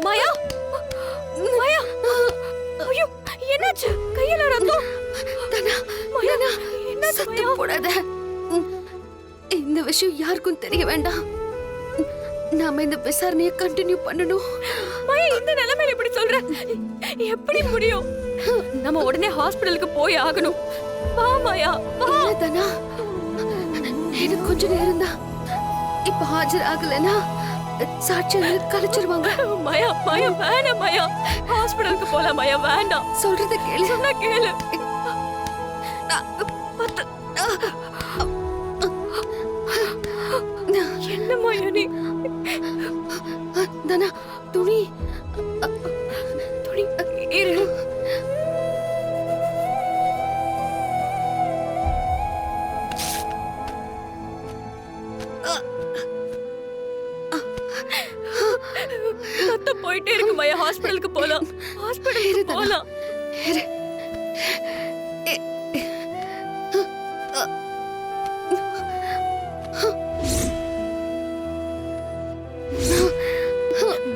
மாயா மாயா ஐயோ என்னாச்சு கையில ரத்தம் தனா மாயா என்ன சத்தம் போடாத. இந்த விஷயம் யாருக்கும் தெரிய வேண்டாம். நாம இந்த விசாரணையை கண்டினியூ பண்ணணும். மாயா இந்த நிலைமையில இப்படி சொல்ற எப்படி முடியும்? நம்ம உடனே ஹாஸ்பிடலுக்கு போய் ஆகணும். வா மாயா வா. இல்ல தனா, எனக்கு கொஞ்சம் நேரம் தான். இப்ப ஆஜர் ஆகலனா சாட்சியங்களை கலைச்சிருவாங்க. மாயா மாயா வேணாம் மாயா, ஹாஸ்பிடலுக்கு போலாம் மாயா. வேண்டாம், சொல்றத கேளு. சொன்னா கேளு. என்ன மாயா நீ? தனா துணி துணி இரு. ரத்தம் போயிட்டே இருக்கு மாயா. ஹாஸ்பிடலுக்கு போலாம், ஹாஸ்பிடலுக்கு போலாம். இரு.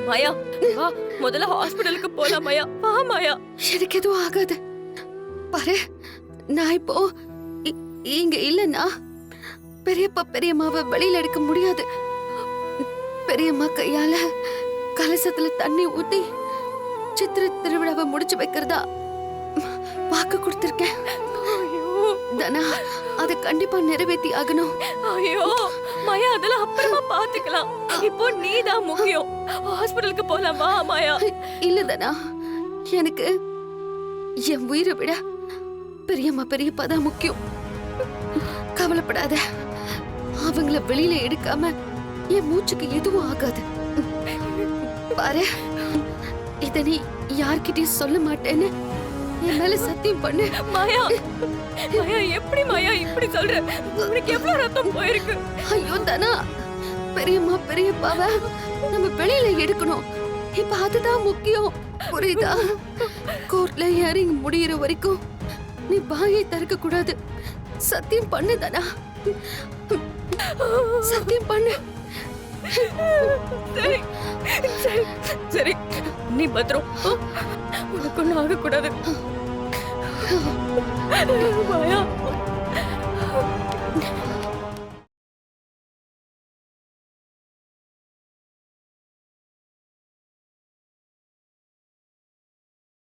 மாயா வா, முதல்ல ஹாஸ்பிடலுக்கு போலாம் மாயா. வா மாயா. எனக்கு எதுவும் ஆகாது. பாரு, நான் இப்போ இங்க இல்லைன்னா பெரியப்பா பெரியம்மாவை வெளியில எடுக்க முடியாது. பெரியம்மா கையால கலசத்துல தண்ணி ஊத்தி சித்திரை திருவிழாவை முடிச்சு வைக்கிறதா வாக்கு கொடுத்திருக்கேன். தனா, அதை கண்டிப்பா நிறைவேற்றி ஆகணும். ஐயோ மாயா, அதெல்லாம் அப்புறமா பாத்துக்கலாம். இப்போ நீதான் முக்கியம். ஹாஸ்பிடலுக்கு போலாம் வா மாயா. இல்ல தனா, எனக்கு என் உயிரை விட பெரியம்மா பெரியப்பா தான் முக்கியம். கவலைப்படாத, அவங்கள வெளியில எடுக்காம என் மூச்சுக்கு எதுவும் ஆகாது. பாரு, இத நீ யார்கிட்டயும் சொல்ல மாட்டேன்னு என் மேல சத்தியம் பண்ணு. மாயா மாயா, எப்படி மாயா இப்படி சொல்ற? உனக்கு எவ்வளவு ரத்தம் போயிருக்கு? ஐயோ தனா, பெரியம்மா பெரியப்பாவை நம்ம வெளியில எடுக்கணும். இப்ப அதுதான் முக்கியம், புரியுதா? கோர்ட்ல ஹியரிங் முடியிற வரைக்கும் நீ வாயை திறக்க கூடாது. சத்தியம் பண்ணு தனா, சத்தியம் பண்ணு. சரி சரி சரி, நீ பத்திரம். உனக்கு ஒன்னும் ஆகக்கூடாது மாயா.